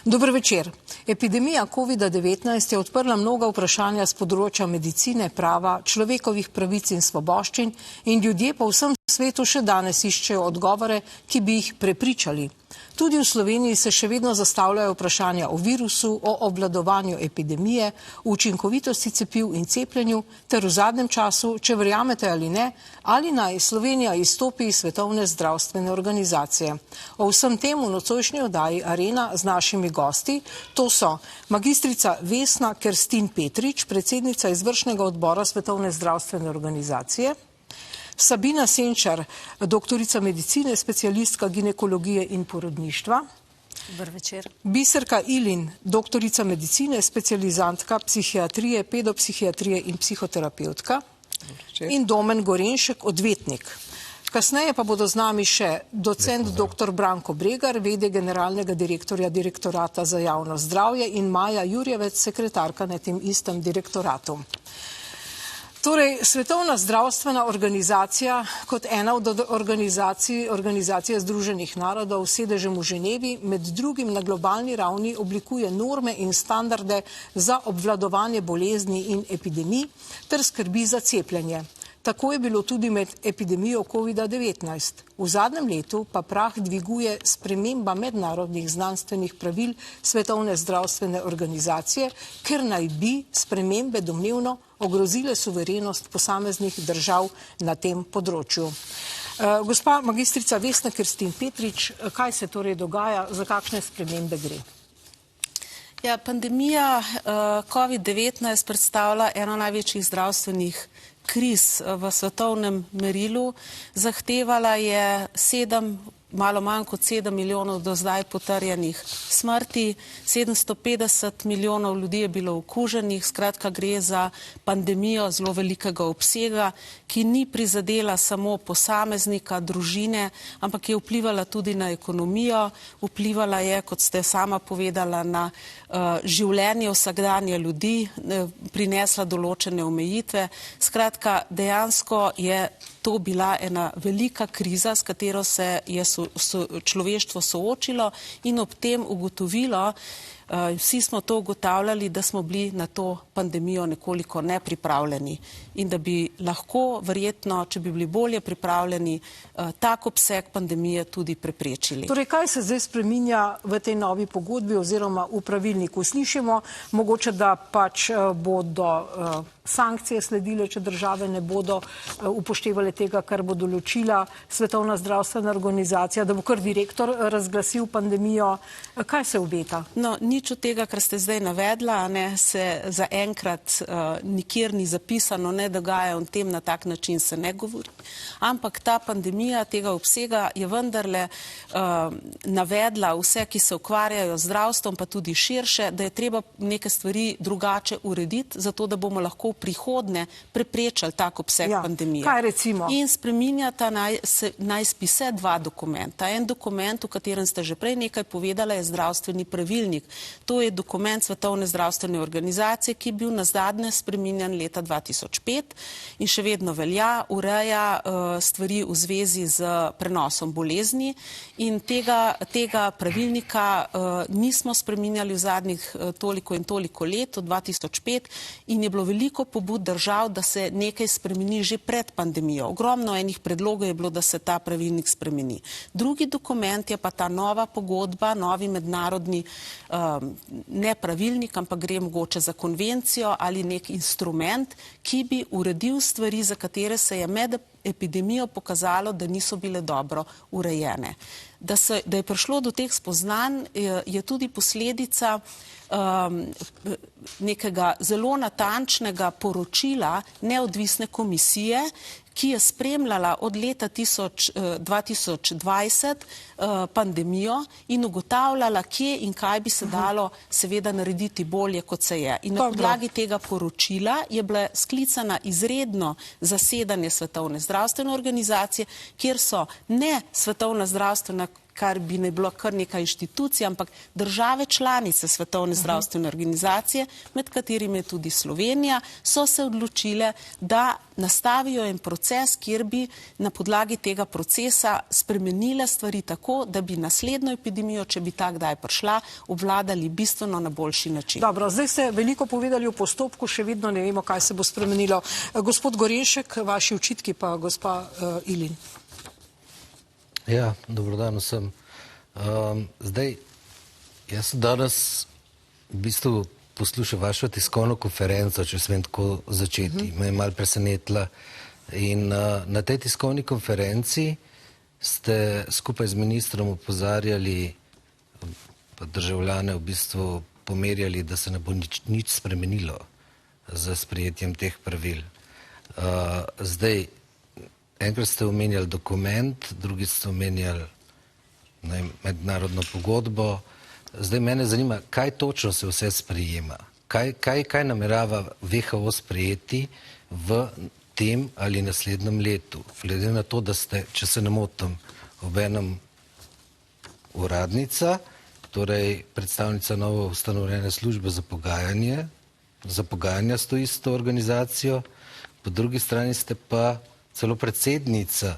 Dober večer. Epidemija COVID-19 je odprla mnoga vprašanja z področja medicine, prava, človekovih pravic in svoboščin in ljudje po vsem svetu še danes iščejo odgovore, ki bi jih prepričali. Tudi v Sloveniji se še vedno zastavljajo vprašanja o virusu, o obvladovanju epidemije, učinkovitosti cepiv in cepljenju, ter v zadnjem času, če verjamete ali ne, ali naj Slovenija izstopi iz Svetovne zdravstvene organizacije. O vsem tem v nocojšnji oddaji Arena z našimi gosti, to so magistrica Vesna Kerstin Petrič, predsednica izvršnega odbora Svetovne zdravstvene organizacije, Sabina Senčar, doktorica medicine, specialistka ginekologije in porodništva. Dober večer. Biserka Ilin, doktorica medicine, specializantka psihiatrije, pedopsihiatrije in psihoterapeutka. In Domen Gorenšek, odvetnik. Kasneje pa bodo z nami še docent dr. Branko Bregar, vede generalnega direktorja Direktorata za javno zdravje in Maja Jurjevec, sekretarka na tem istem direktoratu. Torej, Svetovna zdravstvena organizacija kot ena od organizacije Združenih narodov s sedežem v Ženevi med drugim na globalni ravni oblikuje norme in standarde za obvladovanje bolezni in epidemij ter skrbi za cepljenje. Tako je bilo tudi med epidemijo COVID-19. V zadnjem letu pa prah dviguje sprememba mednarodnih znanstvenih pravil Svetovne zdravstvene organizacije, ker naj bi spremembe domnevno ogrozile suverenost posameznih držav na tem področju. Gospa magistrica Vesna Kerstin Petrič, kaj se torej dogaja, za kakšne spremembe gre? Ja, pandemija COVID-19 predstavlja eno največjih zdravstvenih kriz v svetovnem merilu. Zahtevala je malo manj kot 7 milijonov do zdaj potrjenih smrti, 750 milijonov ljudi je bilo okuženih, skratka gre za pandemijo zelo velikega obsega, ki ni prizadela samo posameznika, družine, ampak je vplivala tudi na ekonomijo, vplivala je, kot ste sama povedala, na življenje vsakdanje ljudi, prinesla določene omejitve. Skratka, dejansko je to bila ena velika kriza, s katero se je človeštvo soočilo in ob tem ugotovilo, vsi smo to ugotavljali, da smo bili na to pandemijo nekoliko nepripravljeni in da bi lahko verjetno, če bi bili bolje pripravljeni, tak obseg pandemije tudi preprečili. Torej, kaj se zdaj spreminja v tej novi pogodbi oziroma v pravilniku? Slišimo mogoče, da pač bodo sankcije sledile, če države ne bodo upoštevale tega, kar bo določila Svetovna zdravstvena organizacija, da bo kar direktor razglasil pandemijo. Kaj se obeta? No, nič od tega, kar ste zdaj navedla, se zaenkrat nikjer ni zapisano, ne dogaja o tem, na tak način se ne govori. Ampak ta pandemija tega obsega je vendarle navedla vse, ki se ukvarjajo z zdravstvom, pa tudi širše, da je treba neke stvari drugače urediti, zato da bomo lahko v prihodnje preprečili tak obseg pandemije. Kaj recimo? In spreminjata naj spise dva dokumenta. En dokument, o katerem ste že prej nekaj povedala, je zdravstveni pravilnik. To je dokument Svetovne zdravstvene organizacije, ki je bil nazadnje spreminjan leta 2005 in še vedno velja, ureja stvari v zvezi z prenosom bolezni in tega pravilnika nismo spreminjali v zadnjih toliko in toliko let, od 2005, in je bilo veliko pobud držav, da se nekaj spremeni že pred pandemijo. Ogromno enih predlogov je bilo, da se ta pravilnik spremeni. Drugi dokument je pa ta nova pogodba, novi mednarodni ne pravilnik, ampak gre mogoče za konvencijo ali nek instrument, ki bi uredil stvari, za katere se je med epidemijo pokazalo, da niso bile dobro urejene. Da je prišlo do teh spoznanj, je tudi posledica nekega zelo natančnega poročila neodvisne komisije, ki je spremljala od leta 2020 pandemijo in ugotavljala, kje in kaj bi se dalo seveda narediti bolje, kot se je. In na podlagi tega poročila je bila sklicana izredno zasedanje Svetovne zdravstvene organizacije, kjer so ne Svetovna zdravstvena kar bi ne bilo kar neka inštitucija, ampak države članice Svetovne zdravstvene organizacije, med katerimi je tudi Slovenija, so se odločile, da nastavijo en proces, kjer bi na podlagi tega procesa spremenile stvari tako, da bi naslednjo epidemijo, če bi ta kdaj prišla, obvladali bistveno na boljši način. Dobro, zdaj ste veliko povedali o postopku, še vedno ne vemo, kaj se bo spremenilo. Gospod Gorenšek, vaši očitki pa gospa Ilin. Ja, dobrodan vsem. Zdaj, jaz sem danes v bistvu poslušal vašo tiskovno konferenco, če smem tako začeti. Me je malo presenetila. In na tej tiskovni konferenci ste skupaj z ministrom opozarjali, pa državljane v bistvu pomerjali, da se ne bo nič spremenilo z sprejetjem teh pravil. Zdaj, enkrat ste omenjali dokument, drugi ste omenjali mednarodno pogodbo. Zdaj mene zanima, kaj točno se vse sprejema? Kaj namerava WHO sprejeti v tem ali naslednjem letu? Glede na to, da ste, če se ne motim, obenem uradnica, torej predstavnica novo ustanovljene službe za pogajanja s to isto organizacijo, po drugi strani ste pa celo predsednica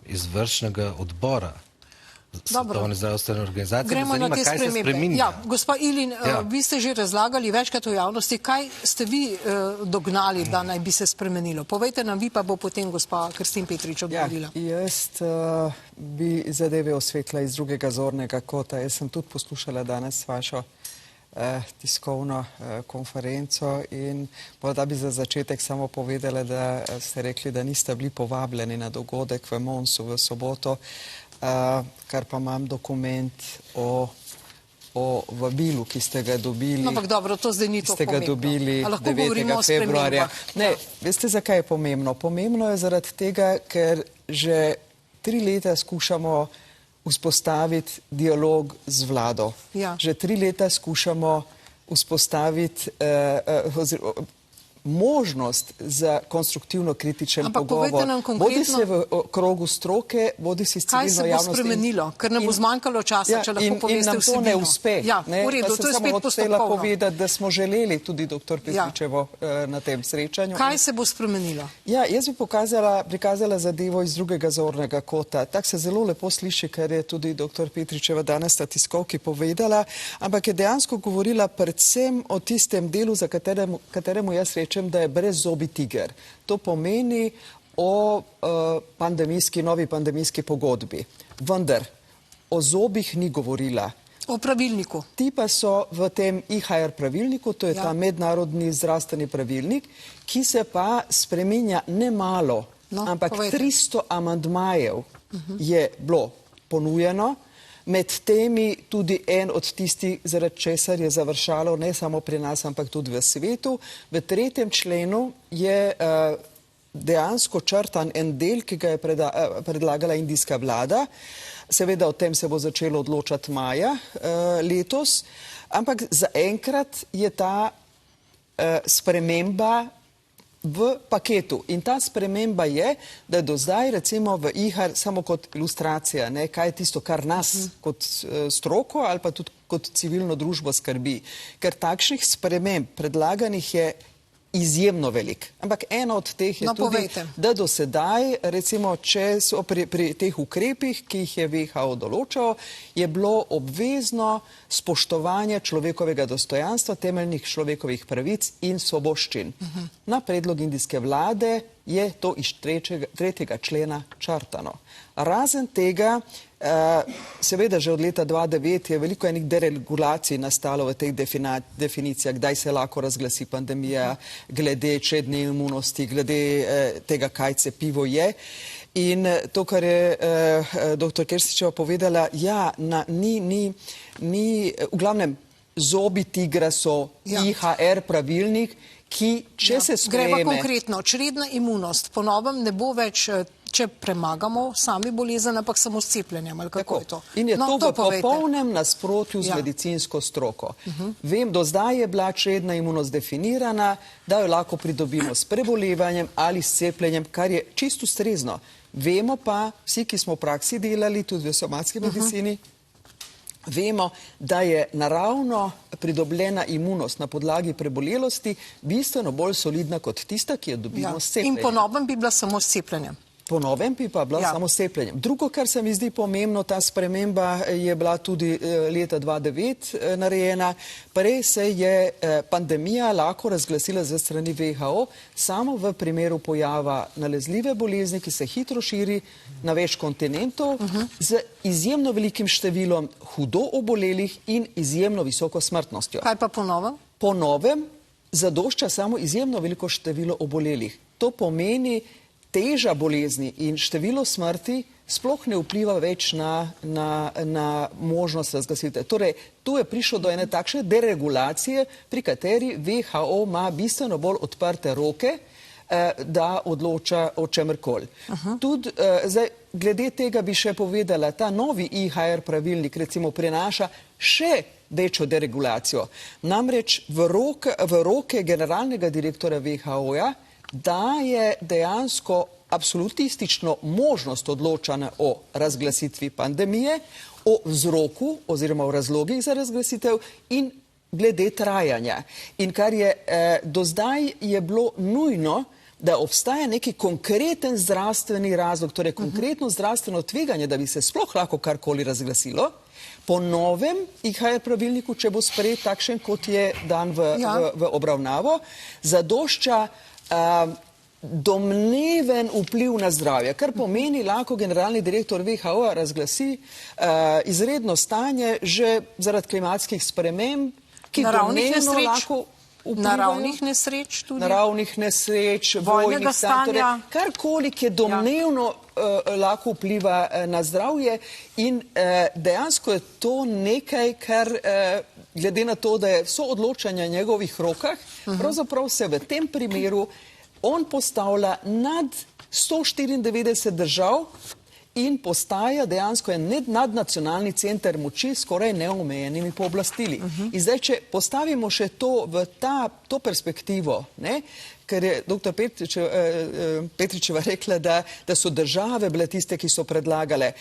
izvršnega odbora Svetovne zdravstvene organizacije. Gremo na te spremembe. Ja, gospa Ilin, vi ste že razlagali večkrat v javnosti, kaj ste vi dognali, da naj bi se spremenilo. Povejte nam vi, pa bo potem gospa Krstin Petrič odgovorila. Ja, jaz bi zadeve osvetla iz drugega zornega kota. Jaz sem tudi poslušala danes vašo tiskovno konferenco in morda bi za začetek samo povedala, da ste rekli, da niste bili povabljeni na dogodek v Monsu v soboto, kar pa imam dokument o vabilu, ki ste ga dobili. Ampak dobro, to zdaj ni to pomembno. Ste ga dobili 9. februarja. Ne, veste, zakaj je pomembno? Pomembno je zaradi tega, ker že 3 leta skušamo vzpostaviti dialog z vlado. Ja. Že 3 leta skušamo vzpostaviti možnost za konstruktivno kritičen pogovor. Ampak povejte nam konkretno, bodi se v krogu stroke, bodi si s civilno javnostjo. Kaj se bo spremenilo? Ker ne bo zmanjkalo časa, če lahko poveste vsebino. In nam to ne uspe. Ja, v redu, to je spet postopkovno. Pa sem samo hotela povedati, da smo želeli tudi dr. Petričevo na tem srečanju. Kaj se bo spremenilo? Ja, jaz bi prikazala zadevo iz drugega zornega kota. Tak se zelo lepo sliši, kar je tudi dr. Petričeva danes na tiskovki povedala, ampak je dejansko govorila predvsem o tistem delu, za kateremu jaz rečem, da je brezzobi tiger. To pomeni o novi pandemijski pogodbi. Vendar o zobih ni govorila. O pravilniku. Ti pa so v tem IHR pravilniku, to je ta mednarodni zdravstveni pravilnik, ki se pa spreminja ne malo, ampak 300 amandmajev je bilo ponujeno. Med temi tudi en od tistih, zaradi česar je završalo ne samo pri nas, ampak tudi v svetu. V 3. členu je dejansko črtan en del, ki ga je predlagala indijska vlada. Seveda o tem se bo začelo odločati maja letos, ampak zaenkrat je ta sprememba v paketu. In ta sprememba je, da do zdaj recimo v IHR samo kot ilustracija, kaj je tisto, kar nas kot stroko ali pa tudi kot civilno družbo skrbi. Ker takšnih sprememb predlaganih je izjemno velik. Ampak ena od teh je tudi, da do sedaj, recimo, če so pri teh ukrepih, ki jih je WHO določal, je bilo obvezno spoštovanje človekovega dostojanstva, temeljnih človekovih pravic in svoboščin. Na predlog indijske vlade je to iz 3. člena črtano. Razen tega, seveda že od leta 2009 je veliko enih deregulacij nastalo v teh definicijah, kdaj se lahko razglasi pandemija, glede čedne imunosti, glede tega, kaj cepivo je. In to, kar je dr. Kerstičeva povedala, v glavnem, zobi tigra so IHR pravilnik, ki, če se sprejme... Gremo konkretno, čredna imunost po novem ne bo več, če premagamo sami bolezen, ampak samo s cepljenjem, ali kako je to? In je to v popolnem nasprotju z medicinsko stroko. Vem, do zdaj je bila čredna imunost definirana, da jo lahko pridobimo s prebolevanjem ali s cepljenjem, kar je čisto ustrezno. Vemo pa, vsi, ki smo v praksi delali, tudi v somatski medicini, vemo, da je naravno pridobljena imunost na podlagi prebolelosti bistveno bolj solidna kot tista, ki jo dobimo s cepljenjem. In po novem bi bila samo s cepljenjem. Po novem bi pa bila samo s cepljenjem. Drugo, kar se mi zdi pomembno, ta sprememba je bila tudi leta 2009 narejena. Prej se je pandemija lahko razglasila ze strani WHO samo v primeru pojava nalezljive bolezni, ki se hitro širi na več kontinentov, z izjemno velikim številom hudo obolelih in izjemno visoko smrtnostjo. Kaj pa po novem? Po novem zadošča samo izjemno veliko število obolelih. To pomeni, teža bolezni in število smrti sploh ne vpliva več na možnost razglasitve. Torej, tu je prišlo do ene takšne deregulacije, pri kateri WHO ima bistveno bolj odprte roke, da odloča o čemerkoli. Tudi, zdaj, glede tega bi še povedala, ta novi IHR pravilnik recimo prinaša še večjo deregulacijo. Namreč v roke generalnega direktora WHO-ja daje dejansko absolutistično možnost odločanja o razglasitvi pandemije, o vzroku oziroma o razlogih za razglasitev in glede trajanja. In kar je do zdaj je bilo nujno, da obstaja neki konkreten zdravstveni razlog, torej konkretno zdravstveno tveganje, da bi se sploh lahko karkoli razglasilo. Po novem IHR pravilniku, če bo sprejet takšen, kot je dan v obravnavo, zadošča domneven vpliv na zdravje, kar pomeni, lahko generalni direktor WHO razglasi izredno stanje že zaradi klimatskih sprememb, ki domnevno lahko vplivajo. Naravnih nesreč tudi. Naravnih nesreč, vojnega stanja. Karkoli, ki domnevno lahko vpliva na zdravje in dejansko je to nekaj, kar glede na to, da je vso odločanje v njegovih rokah, pravzaprav se v tem primeru on postavlja nad 194 držav in postaja dejansko en nadnacionalni center moči s skoraj neomejenimi pooblastili. In zdaj, če postavimo še to v to perspektivo, ker je dr. Petričeva rekla, da so države bile tiste, ki so predlagale.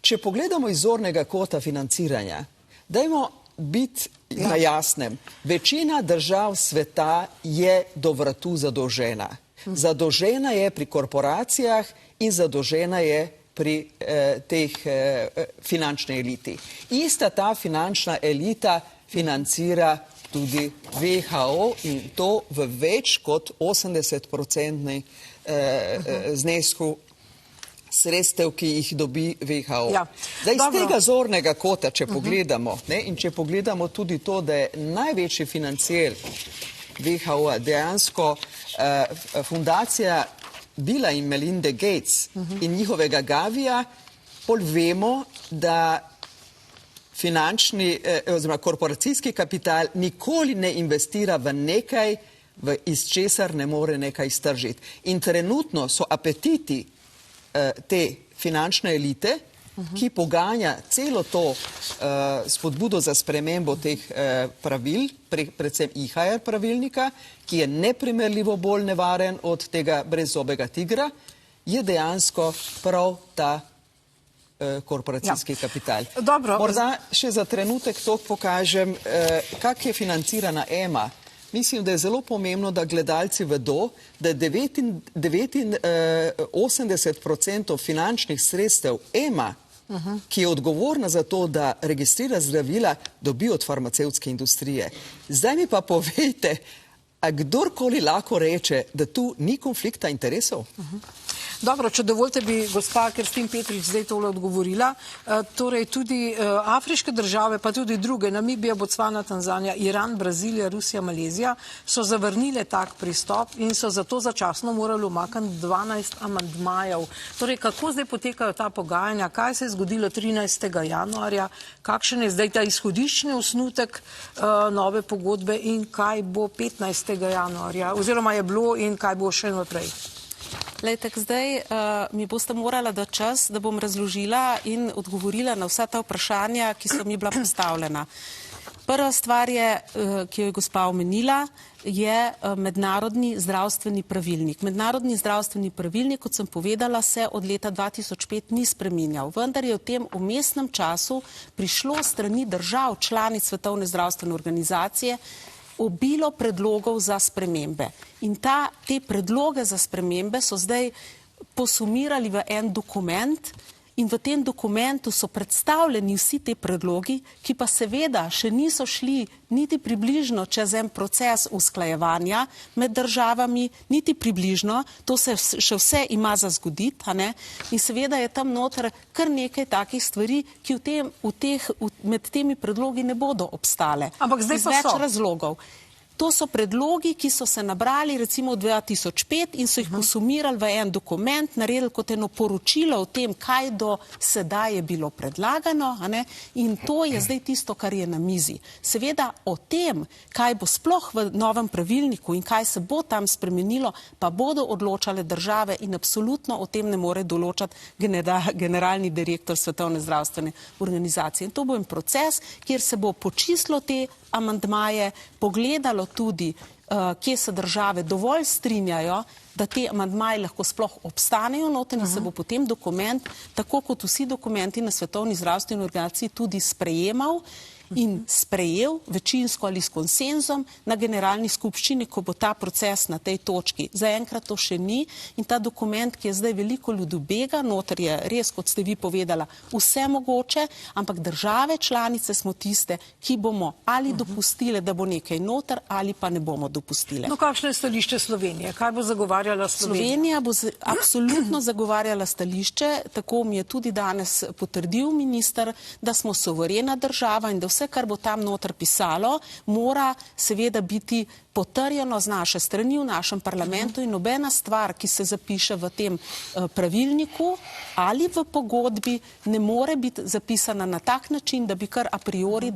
Če pogledamo iz zornega kota financiranja, dajmo biti na jasnem. Večina držav sveta je do vratu zadolžena. Zadolžena je pri korporacijah in zadolžena je pri teh finančni eliti. Ista ta finančna elita financira tudi WHO in to v več kot 80% znesku sredstev, ki jih dobi WHO. Zdaj, iz tega zornega kota, če pogledamo, in če pogledamo tudi to, da je največji financier WHO dejansko fundacija Billa in Melinde Gates in njihovega Gavija, pol vemo, da finančni oziroma korporacijski kapital nikoli ne investira v nekaj, iz česar ne more nekaj iztržiti. In trenutno so apetiti te finančne elite, ki poganja celo to spodbudo za spremembo teh pravil, predvsem IHR pravilnika, ki je neprimerljivo bolj nevaren od tega brezzobega tigra, je dejansko prav ta korporacijski kapital. Morda še za trenutek to pokažem, kak je financirana EMA. Mislim, da je zelo pomembno, da gledalci vedo, da 89% finančnih sredstev EMA, ki je odgovorna za to, da registrira zdravila, dobi od farmacevtske industrije. Zdaj mi pa povejte, a kdorkoli lahko reče, da tu ni konflikta interesov? Dobro, če dovolite bi gospa Kerstin Petrič zdaj tole odgovorila. Torej tudi afriške države, pa tudi druge, Namibija, Bocvana, Tanzanija, Iran, Brazilija, Rusija, Malezija, so zavrnile tak pristop in so zato začasno morali umakniti 12 amandmajev. Torej, kako zdaj potekajo ta pogajanja, kaj se je zgodilo 13. januarja, kakšen je zdaj ta izhodiščni osnutek nove pogodbe in kaj bo 15. januarja, oziroma je bilo in kaj bo še naprej? Lejte, zdaj mi boste morala dati čas, da bom razložila in odgovorila na vsa ta vprašanja, ki so mi bila postavljena. Prva stvar je, ki jo je gospa omenila, je mednarodni zdravstveni pravilnik. Mednarodni zdravstveni pravilnik, kot sem povedala, se od leta 2005 ni spreminjal, vendar je v tem vmesnem času prišlo strani držav članic Svetovne zdravstvene organizacije obilo predlogov za spremembe. In te predloge za spremembe so zdaj posumirali v en dokument in v tem dokumentu so predstavljeni vsi te predlogi, ki pa seveda še niso šli niti približno čez en proces usklajevanja med državami, niti približno, to se še vse ima za zgoditi, a ne? In seveda je tam noter kar nekaj takih stvari, ki med temi predlogi ne bodo obstale. Ampak zdaj iz pa več so. razlogov. To so predlogi, ki so se nabrali recimo 2005 in so jih posumirali v en dokument, naredili kot eno poročilo o tem, kaj do sedaj je bilo predlagano, a ne? In to je zdaj tisto, kar je na mizi. Seveda o tem, kaj bo sploh v novem pravilniku in kaj se bo tam spremenilo, pa bodo odločale države in absolutno o tem ne more določati generalni direktor Svetovne zdravstvene organizacije. In to bo en proces, kjer se bo počistilo te amandmaje, pogledalo tudi, kje se države dovolj strinjajo, da te amandmaji lahko sploh obstanejo noter in se bo potem dokument, tako kot vsi dokumenti na Svetovni zdravstveni organizaciji, tudi sprejemal in sprejel večinsko ali s konsenzom na generalni skupščini, ko bo ta proces na tej točki. Zaenkrat to še ni in ta dokument, ki je zdaj veliko ljudobega, noter je res, kot ste vi povedala, vse mogoče, ampak države članice smo tiste, ki bomo ali dopustile, da bo nekaj noter, ali pa ne bomo dopustile. No, kakšno je stališče Slovenije? Kaj bo zagovarjala Slovenija? Slovenija bo absolutno zagovarjala stališče, tako mi je tudi danes potrdil minister, da smo suverena država in da vse, kar bo tam noter pisalo, mora seveda biti potrjeno z naše strani v našem parlamentu in nobena stvar, ki se zapiše v tem pravilniku ali v pogodbi, ne more biti zapisana na tak način, da bi kar a priori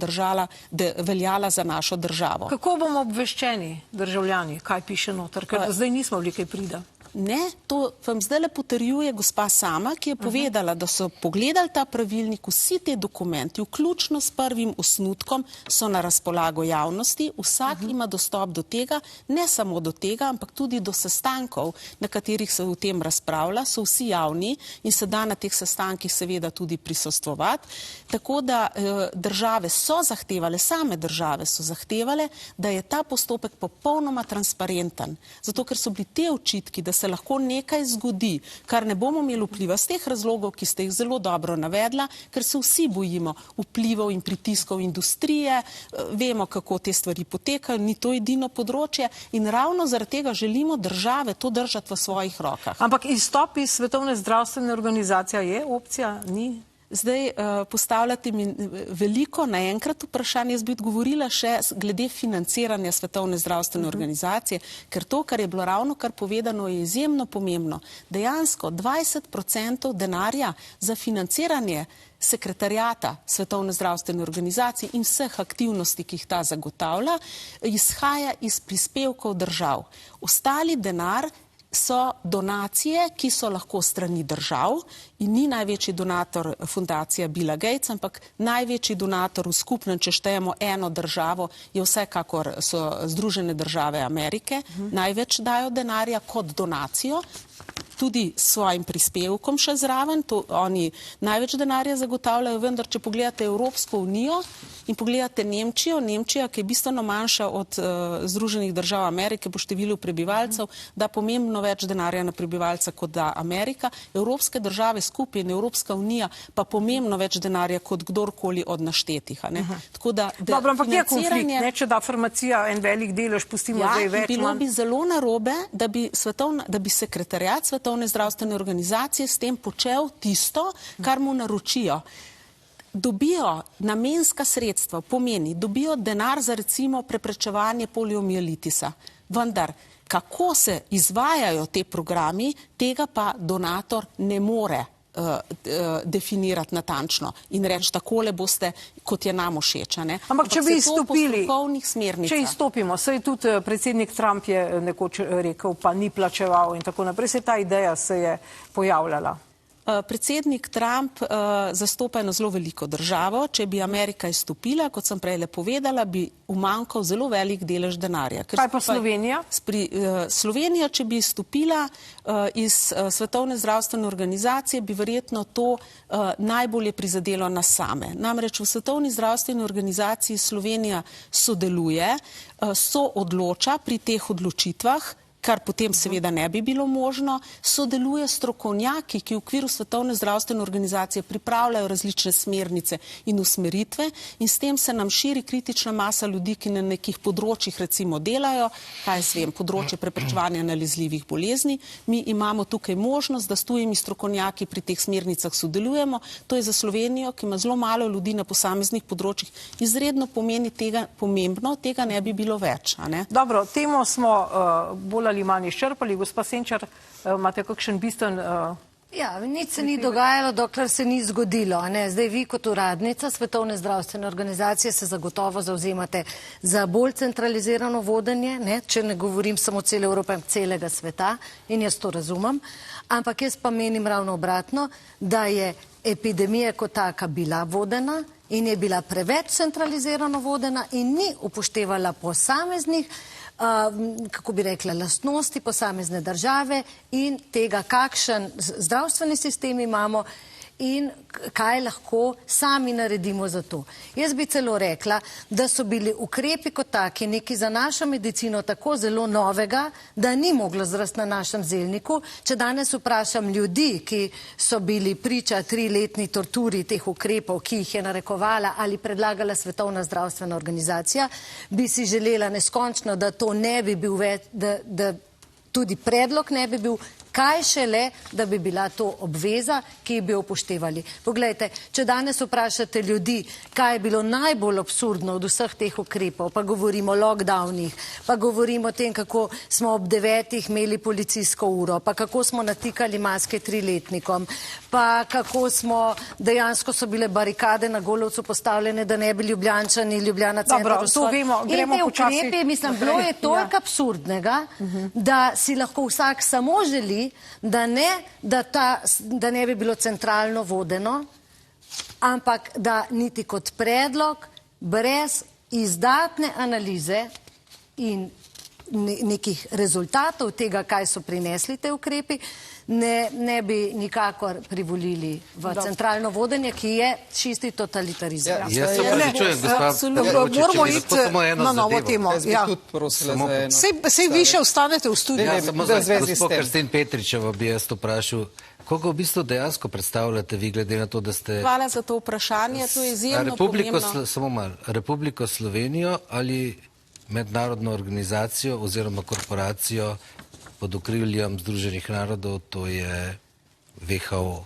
veljala za našo državo. Kako bomo obveščeni državljani, kaj piše noter? Ker zdaj nismo bili kaj prida. Ne, to vam zdaj potrjuje gospa sama, ki je povedala, da so pogledali ta pravilnik, vsi te dokumenti, vključno s prvim osnutkom, so na razpolago javnosti, vsak ima dostop do tega, ne samo do tega, ampak tudi do sestankov, na katerih se v tem razpravlja, so vsi javni in se da na teh sestankih seveda tudi prisostvovati. Tako da države so zahtevale, same države so zahtevale, da je ta postopek popolnoma transparenten. Zato, ker so bili te očitki, da se lahko nekaj zgodi, kar ne bomo imeli vpliva z teh razlogov, ki ste jih zelo dobro navedla, ker se vsi bojimo vplivov in pritiskov industrije, vemo, kako te stvari potekajo, ni to edino področje in ravno zaradi tega želimo države to držati v svojih rokah. Ampak izstop iz Svetovne zdravstvene organizacije je opcija? Ni? Zdaj postavljate mi veliko naenkrat vprašanje, jaz bi odgovorila še glede financiranja Svetovne zdravstvene organizacije, ker to, kar je bilo ravno kar povedano, je izjemno pomembno. Dejansko 20% denarja za financiranje sekretarijata Svetovne zdravstvene organizacije in vseh aktivnosti, ki jih ta zagotavlja, izhaja iz prispevkov držav. Ostali denar so donacije, ki so lahko strani držav in ni največji donator fundacija Billa Gatesa, ampak največji donator v skupnem, če štejemo eno državo, je vsekakor so Združene države Amerike, največ dajo denarja kot donacijo, tudi s svojim prispevkom še zraven, oni največ denarja zagotavljajo, vendar če pogledate Evropsko unijo in pogledate Nemčijo, ki je bistveno manjša od Združenih držav Amerike po številu prebivalcev, da pomembno več denarja na prebivalca kot da Amerika, evropske države skupaj in Evropska unija pa pomembno več denarja kot kdorkoli od naštetih. Tako da dobro, ampak je konflikt, ne, če da farmacija en velik delež, pustimo zdaj več. Bilo bi zelo narobe, da bi sekretarijat Svetovne zdravstvene organizacije s tem počel tisto, kar mu naročijo. Dobijo namenska sredstva, pomeni, dobijo denar za recimo preprečevanje poliomielitisa, vendar kako se izvajajo te programi, tega pa donator ne more definirati natančno in reči, takole boste, kot je nam všeč. Ampak če bi izstopili, če izstopimo, saj tudi predsednik Trump je nekoč rekel, pa ni plačeval in tako naprej, se ta ideja se je pojavljala. Predsednik Trump zastopa eno zelo veliko državo. Če bi Amerika izstopila, kot sem prej povedala, bi umanjkal zelo velik delež denarja. Kaj pa Slovenija? Slovenija, če bi izstopila iz Svetovne zdravstvene organizacije, bi verjetno to najbolje prizadelo nas same. Namreč v Svetovni zdravstveni organizaciji Slovenija sodeluje, soodloča pri teh odločitvah, kar potem seveda ne bi bilo možno, sodeluje strokovnjaki, ki v okviru Svetovne zdravstvene organizacije pripravljajo različne smernice in usmeritve in s tem se nam širi kritična masa ljudi, ki na nekih področjih recimo delajo, kaj jaz vem, področje preprečevanja nalezljivih bolezni. Mi imamo tukaj možnost, da s tujimi strokovnjaki pri teh smernicah sodelujemo. To je za Slovenijo, ki ima zelo malo ljudi na posameznih področjih, izredno pomembno, tega ne bi bilo več. Dobro, temo smo bolj ali manj izčrpali. Gospa Senčar, imate kakšen bistven... Ja, nič se ni dogajalo, dokler se ni zgodilo. Zdaj vi kot uradnica Svetovne zdravstvene organizacije se zagotovo zauzemate za bolj centralizirano vodenje, če ne govorim samo cele Evrope, celega sveta, in jaz to razumem. Ampak jaz pa menim ravno obratno, da je epidemija kot taka bila vodena in je bila preveč centralizirano vodena in ni upoštevala posameznih kako bi rekla, lastnosti posamezne države in tega, kakšen zdravstveni sistem imamo in kaj lahko sami naredimo za to. Jaz bi celo rekla, da so bili ukrepi kot taki neki za našo medicino tako zelo novega, da ni moglo zrasti na našem zelniku. Če danes vprašam ljudi, ki so bili priča 3-letni torturi teh ukrepov, ki jih je narekovala ali predlagala Svetovna zdravstvena organizacija, bi si želela neskončno, da to ne bi bil več, da tudi predlog ne bi bil, kaj šele, da bi bila to obveza, ki bi jo upoštevali. Poglejte, če danes vprašate ljudi, kaj je bilo najbolj absurdno od vseh teh ukrepov, pa govorimo o lockdownih, pa govorimo o tem, kako smo ob 9 imeli policijsko uro, pa kako smo natikali maske 3-letnikom, pa kako smo, dejansko so bile barikade na Golovcu postavljene, da ne bi Ljubljančani, Ljubljana center. Dobro, to vemo, gremo počasi. In te ukrepi, mislim, bilo je toliko absurdnega, da si lahko vsak samo želi, da ne bi bilo centralno vodeno, ampak da niti kot predlog, brez izdatne analize in nekih rezultatov tega, kaj so prinesli te ukrepi, ne bi nikakor privolili v centralno vodenje, ki je čisti totalitarizem. Jaz se opravičujem, moramo iti na novo temo. Sej vi še ostanete v studiu. Samo za gospod Kerstin Petričeva bi jaz vprašal, koliko v bistvu dejansko predstavljate vi, glede na to, da ste... Hvala za to vprašanje, to je izjemno pomembno. Samo malo, Republiko Slovenijo ali mednarodno organizacijo oziroma korporacijo pod okriljem Združenih narodov, to je WHO.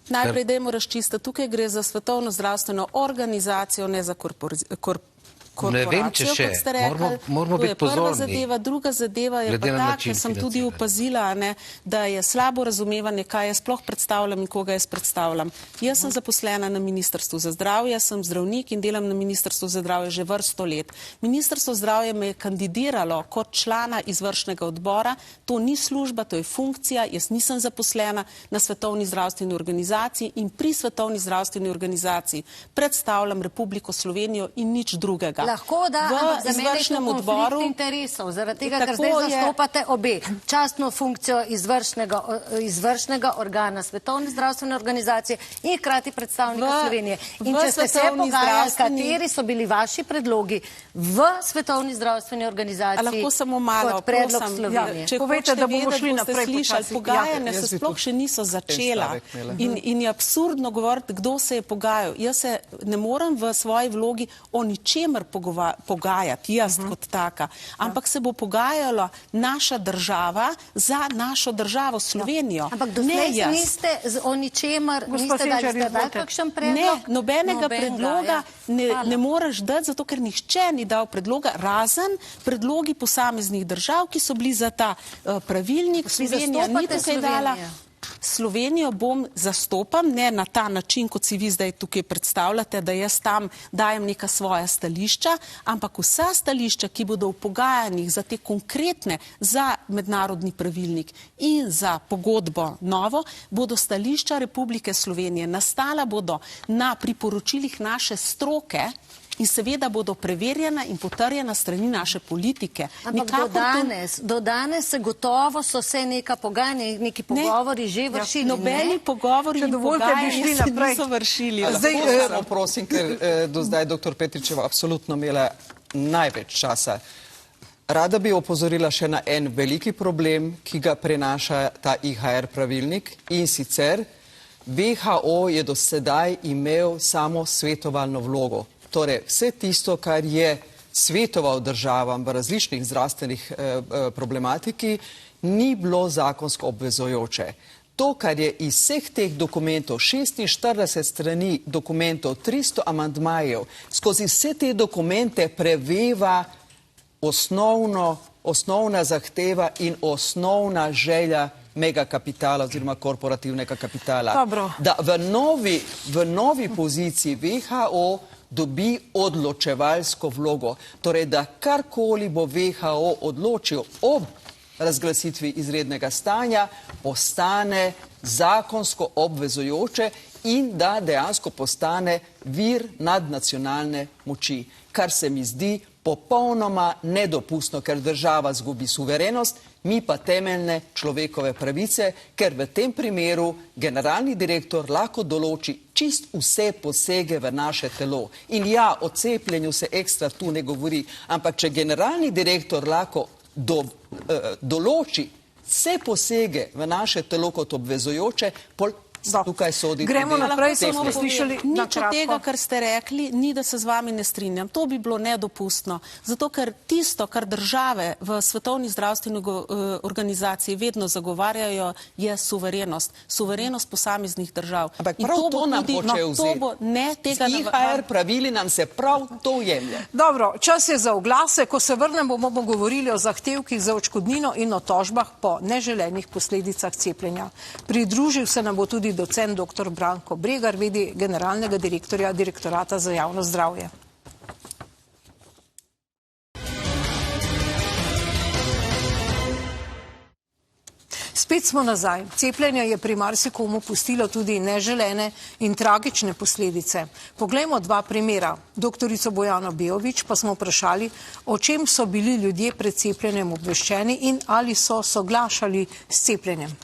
Najprej dajmo razčistiti, tukaj gre za Svetovno zdravstveno organizacijo, ne za korporacijo, ne vem, če še, kot ste rekli. Moramo biti pozorni. To je prva zadeva, druga zadeva je pa ta, ker sem tudi opazila, da je slabo razumevanje, kaj jaz sploh predstavljam in koga jaz predstavljam. Jaz sem zaposlena na Ministrstvu za zdravje, sem zdravnik in delam na Ministrstvu za zdravje že vrsto let. Ministrstvo zdravje me je kandidiralo kot člana izvršnega odbora, to ni služba, to je funkcija, jaz nisem zaposlena na Svetovni zdravstveni organizaciji in pri Svetovni zdravstveni organizaciji predstavljam Republiko Slovenijo in nič drugega. Lahko da, ampak za mene je to konflikt interesov, zaradi tega, ker zdaj zastopate obe. Častno funkcijo izvršnega organa Svetovne zdravstvene organizacije in hkrati predstavnika Slovenije. In če ste se pogajali, kateri so bili vaši predlogi v Svetovni zdravstveni organizaciji kot predlog Slovenije? Če hočete vedeti, boste slišali, pogajanja se sploh še niso začela. In je absurdno govoriti, kdo se je pogajal. Jaz se ne morem v svoji vlogi o ničemer pogajati, jaz kot taka, ampak se bo pogajala naša država za našo državo Slovenijo. Ampak doslej niste o ničemer, niste dali kakšen predlog? Ne, nobenega predloga ne moreš dati, zato ker nihče ni dal predloga, razen predlogi posameznih držav, ki so bili za ta pravilnik. Slovenija ni tukaj dala. Slovenijo bom zastopam, ne na ta način, kot si vi zdaj tukaj predstavljate, da jaz tam dajem neka svoja stališča, ampak vsa stališča, ki bodo v pogajanjih za te konkretne, za mednarodni pravilnik in za pogodbo novo, bodo stališča Republike Slovenije. Nastala bodo na priporočilih naše stroke in seveda bodo preverjena in potrjena strani naše politike. Ampak do danes se gotovo so se neka pogajanja, neki pogovori že vršili. Nobeni pogovori in pogajanja se niso vršili. Zdaj, prosim, ker do zdaj dr. Petričeva absolutno imela največ časa. Rada bi opozorila še na en veliki problem, ki ga prenaša ta IHR pravilnik, in sicer WHO je do sedaj imel samo svetovalno vlogo. Torej, vse tisto, kar je svetoval državam v različnih zdravstvenih problematiki, ni bilo zakonsko obvezujoče. To, kar je iz vseh teh dokumentov, 46 strani dokumentov, 300 amandmajev, skozi vse te dokumente preveva osnovna zahteva in osnovna želja megakapitala oziroma korporativnega kapitala. Dobro. Da v novi poziciji WHO dobi odločevalsko vlogo. Torej, da karkoli bo WHO odločil ob razglasitvi izrednega stanja, postane zakonsko obvezujoče in da dejansko postane vir nadnacionalne moči, kar se mi zdi popolnoma nedopustno, ker država zgubi suverenost, mi pa temeljne človekove pravice, ker v tem primeru generalni direktor lahko določi čist vse posege v naše telo. In ja, o cepljenju se ekstra tu ne govori, ampak če generalni direktor lahko določi vse posege v naše telo kot obvezujoče, tukaj sodi. Gremo naprej, smo poslišali na nič od tega, kar ste rekli, ni, da se z vami ne strinjam. To bi bilo nedopustno. Zato, ker tisto, kar države v Svetovni zdravstveni organizaciji vedno zagovarjajo, je suverenost. Suverenost posameznih držav. Ampak prav to nam hoče vzeti. Z IHR pravili nam se prav to jemlje. Dobro, čas je za oglase. Ko se vrnemo, bomo govorili o zahtevkih za odškodnino in o tožbah po neželenih posledicah cepljenja. Pridružil se nam bo tudi docent dr. Branko Bregar, vedi generalnega direktorja Direktorata za javno zdravje. Spet smo nazaj. Cepljenje je pri marsikomu pustilo tudi neželene in tragične posledice. Poglejmo dva primera. Doktorico Bojano Beović pa smo vprašali, o čem so bili ljudje pred cepljenjem obveščeni in ali so soglašali s cepljenjem.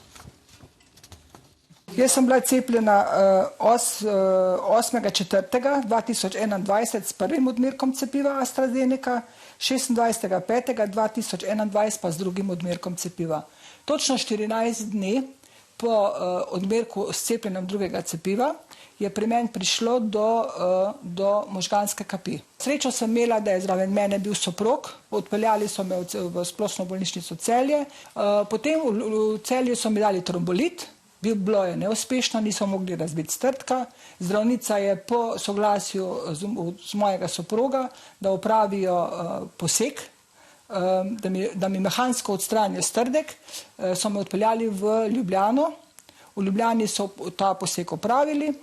Jaz sem bila cepljena 8.4.2021 s prvim odmerkom cepiva AstraZeneca, 26.5.2021 pa z drugim odmerkom cepiva. Točno 14 dni po odmerku s cepljenjem drugega cepiva je pri meni prišlo do možganske kapi. Srečo sem imela, da je zraven mene bil soprog, odpeljali so me v splošno bolnišnico Celje, potem v Celju so mi dali trombolit. Bilo je neuspešno, niso mogli razbiti strdka. Zdravnica je po soglasju z mojega soproga, da opravijo poseg, da mi mehansko odstranijo strdek, so me odpeljali v Ljubljano. V Ljubljani so ta poseg opravili,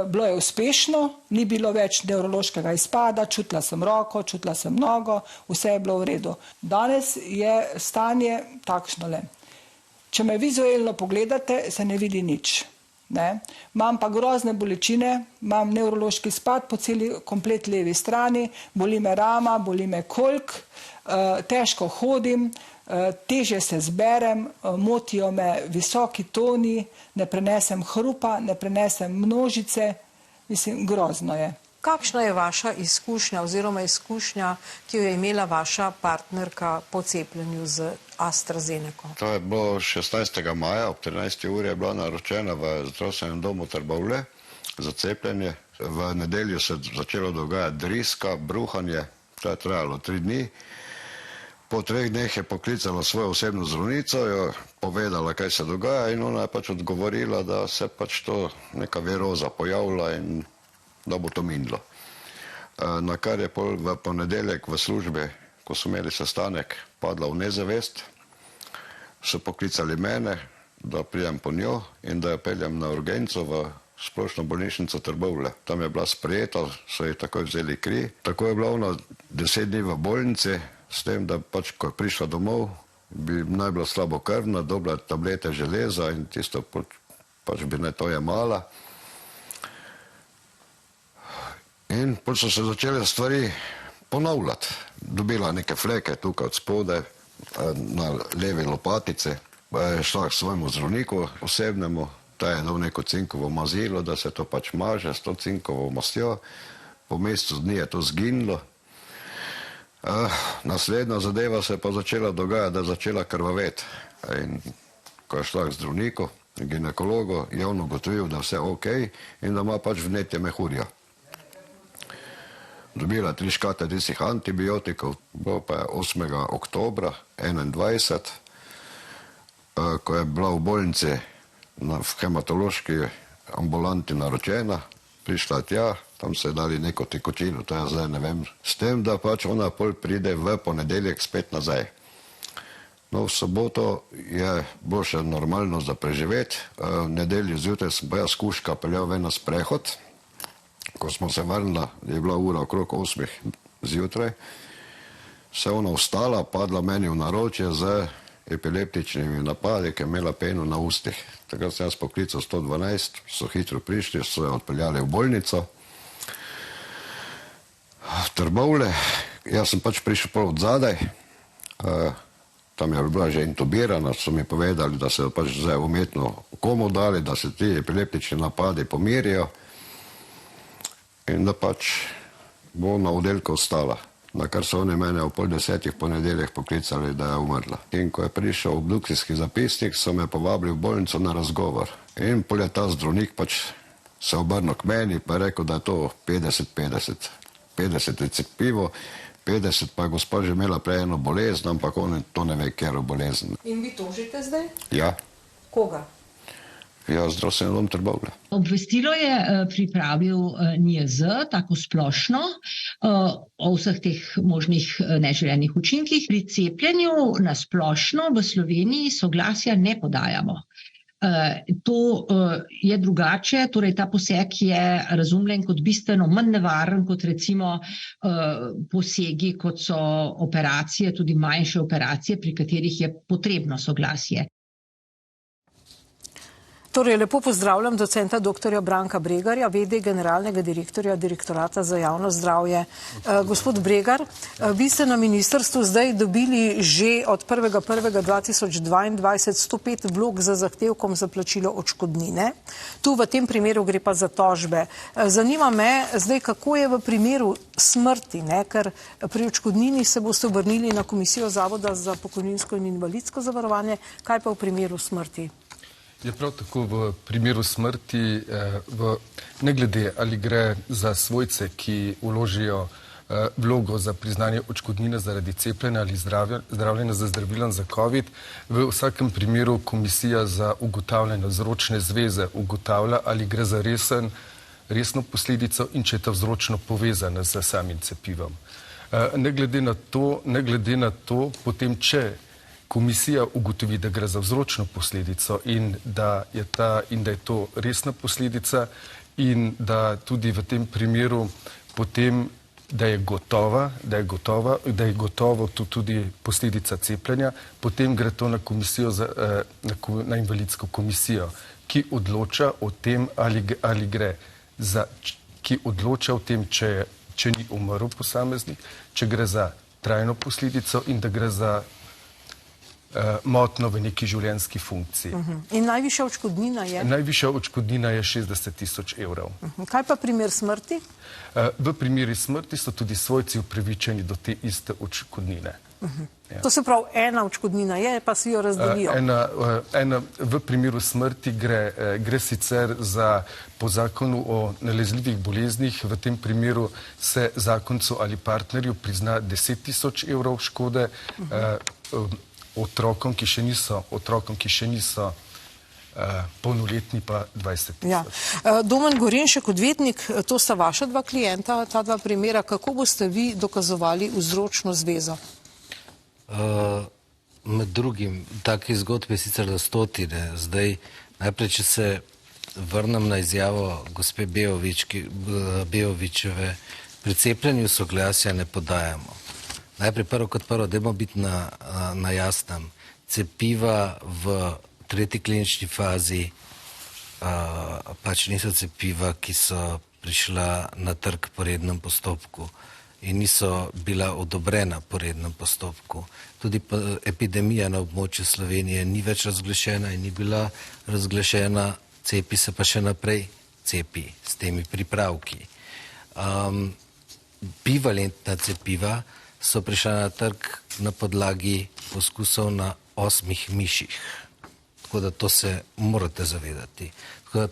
bilo je uspešno, ni bilo več nevrološkega izpada, čutila sem roko, čutila sem nogo, vse je bilo v redu. Danes je stanje takšnole. Če me vizualno pogledate, se ne vidi nič. Imam pa grozne bolečine, imam nevrološki izpad po celi komplet levi strani, boli me rama, boli me kolk, težko hodim, težje se zberem, motijo me visoki toni, ne prenesem hrupa, ne prenesem množice, mislim, grozno je. Kakšna je vaša izkušnja oziroma izkušnja, ki jo je imela vaša partnerka po cepljenju z AstraZeneco? To je bilo 16. maja, ob 13. uri je bila naročena v zdravstvenem domu Trbovlje za cepljenje. V nedeljo se je začelo dogajati driska, bruhanje, to je trajalo 3 dni. Po 3 dneh je poklicala svojo osebno zdravnico, jo povedala, kaj se dogaja in ona je pač odgovorila, da se pač to neka viroza pojavila in da bo to minilo. Na kar je v ponedeljek v službi, ko so imeli sestanek, padla v nezavest, so poklicali mene, da prijem po njo in da jo peljem na urgenco v splošno bolnišnico Trbovlje. Tam je bila sprejeta, so ji takoj vzeli kri. Tako je bila ona 10 dni v bolnici, s tem, da pač, ko je prišla domov, bi naj bila slabo krvna, dobila tablete železa in tisto pač bi naj to jemala. In potem so se začele stvari ponavljati. Dobila neke fleke tukaj od spode, na levi lopatice, šla k svojemu zdravniku osebnemu, ta je dal neko cinkovo mazilo, da se to pač maže s to cinkovo mastjo. Po mesecu dni je to zginilo. Naslednja zadeva se je pa začela dogajati, da je začela krvaveti. In ko je šla k zdravniku, ginekologu, je on ugotovil, da je vse ok in da ima pač vnetje mehurja. Dobila 3 škate tistih antibiotikov, bilo pa je 8. oktobra 2021, ko je bila v bolnici v hematološki ambulanti naročena, prišla tja, tam se je dali neko tekočino, to je zdaj ne vem, s tem, da pač ona pol pride v ponedeljek spet nazaj. No, v soboto je bilo še normalno za preživeti, v nedeljo zjutraj sem pa jaz kužka peljal ven na sprehod. Ko smo se vrnili, je bila ura okrog 8 zjutraj, se je ona vstala, padla meni v naročje z epileptičnimi napadi, ki je imela peno na ustih. Takrat sem jaz poklical 112, so hitro prišli, so jo odpeljali v bolnico. V Trbovlje, jaz sem pač prišel pol od zadaj, tam je bila že intubirana, so mi povedali, da se pač zdaj umetno komu dali, da se ti epileptični napadi pomirijo in da pač bo na oddelku ostala. Na kar so oni mene v 9:30 ponedeljek poklicali, da je umrla. In ko je prišel obdukcijski zapisnik, so me povabili v bolnico na razgovor. In pol je ta zdravnik pač se obrnil k meni pa je rekel, da je to 50-50. 50 je cepivo, 50 pa je gospa že imela prej eno bolezen, ampak on to ne ve, katero bolezen. In vi tožite zdaj? Ja, Koga? ja, zdravstveni dom Trbovlje. Obvestilo je pripravil NIJZ, tako splošno, o vseh teh možnih neželenih učinkih. Pri cepljenju na splošno v Sloveniji soglasja ne podajamo. To je drugače, torej ta poseg je razumljen kot bistveno manj nevaren kot recimo posegi, kot so operacije, tudi manjše operacije, pri katerih je potrebno soglasje. Torej, lepo pozdravljam docenta dr. Branka Bregarja, v.d. generalnega direktorja Direktorata za javno zdravje. Gospod Bregar, vi ste na ministrstvu zdaj dobili že od 1.1.2022 105 vlog za zahtevkom za plačilo odškodnine. Tu v tem primeru gre pa za tožbe. Zanima me zdaj, kako je v primeru smrti, ne? Ker pri odškodnini se boste obrnili na Komisijo Zavoda za pokojninsko in invalidsko zavarovanje, kaj pa v primeru smrti? Je prav tako v primeru smrti, ne glede ali gre za svojce, ki vložijo vlogo za priznanje odškodnine zaradi cepljenja ali zdravljenja z zdravilom za COVID, v vsakem primeru Komisija za ugotavljanje vzročne zveze ugotavlja, ali gre za resno posledico in če je ta vzročno povezana z samim cepivom. Ne glede na to, potem če Komisija ugotovi, da gre za vzročno posledico in da je to resna posledica in da tudi v tem primeru potem, da je gotovo tudi posledica cepljenja, potem gre to na komisijo, na invalidsko komisijo, ki odloča o tem, če ni umrl posameznik, če gre za trajno posledico in da gre za motno v neki življenjski funkciji. In najvišja odškodnina je? Najvišja odškodnina je 60 000 evrov. Kaj pa primer smrti? V primeri smrti so tudi svojci upravičeni do te iste odškodnine. To se pravi, ena odškodnina je, pa si jo razdelijo. V primeru smrti gre sicer za po zakonu o nalezljivih boleznih, v tem primeru se zakoncu ali partnerju prizna 10 000 evrov škode, otrokom, ki še niso polnoletni, pa 20 000. Ja. Domen Gorenšek, odvetnik, to sta vaša dva klienta, ta dva primera. Kako boste vi dokazovali vzročno zvezo? med drugim, takih zgodb je sicer na stotine. Zdaj, najprej, če se vrnem na izjavo gospe Beovićeve, pri cepljenju soglasja ne podajamo. Najprej prvo kot prvo, dajmo biti na jasnem. Cepiva v tretji klinični fazi pač niso cepiva, ki so prišla na trg po rednem postopku in niso bila odobrena po rednem postopku. Tudi epidemija na območju Slovenije ni več razglašena in ni bila razglašena, cepi se pa še naprej cepi s temi pripravki. Bivalentna cepiva so prišla na trg na podlagi poskusov na 8 miših. Tako da to se morate zavedati. Tako da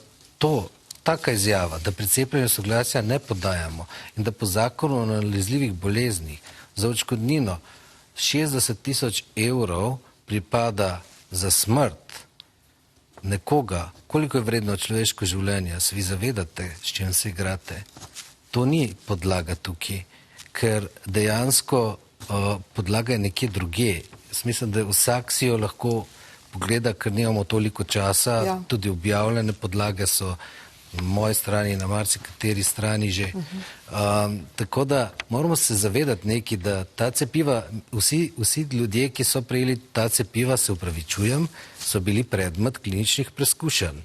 taka izjava, da pri cepljenju soglasja ne podajamo in da po zakonu o nalezljivih boleznih za odškodnino 60 000 evrov pripada za smrt nekoga, koliko je vredno človeško življenje, se vi zavedate, s čim se igrate. To ni podlaga tukaj, ker dejansko podlaga je nekje druge. Jaz mislim, da vsak si jo lahko pogleda, ker nimamo toliko časa, tudi objavljene podlage so na moji strani, na marsikateri strani že. Tako da moramo se zavedati nekaj, da ta cepiva, vsi ljudje, ki so prejeli ta cepiva, se upravičujem, so bili predmet kliničnih preskušanj.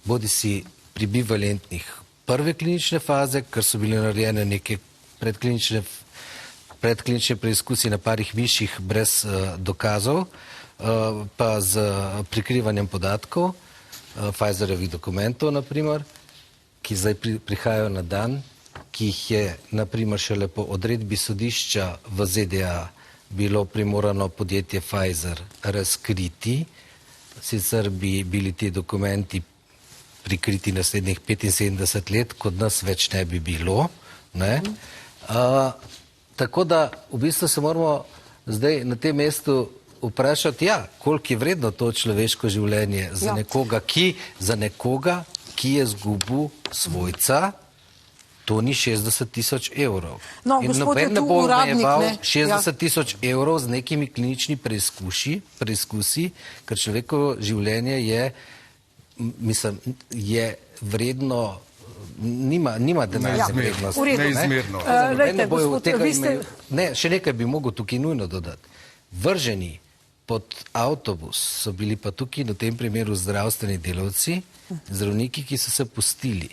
Bodi si pri bivalentnih prve klinične faze, ker so bile narejene neke predklinične preizkusi na parih miših brez dokazov, pa z prikrivanjem podatkov, Pfizerjevih dokumentov, naprimer, ki zdaj prihajajo na dan, ki jih je, naprimer, šele po odredbi sodišča v ZDA bilo primorano podjetje Pfizer razkriti, sicer bi bili ti dokumenti prikriti naslednjih 75 let, kot nas več ne bi bilo. Tako da v bistvu se moramo zdaj na tem mestu vprašati, koliko je vredno to človeško življenje za nekoga, ki je izgubil svojca, to ni 60 000 evrov. In noben ne bo omejeval 60 000 evrov z nekimi klinični preizkusi, ker človekovo življenje je vredno, nima denarne vrednosti. Neizmerno. Še nekaj bi mogel tukaj nujno dodati. Vrženi pod avtobus so bili pa tukaj v tem primeru zdravstveni delavci, zdravniki, ki so se pustili,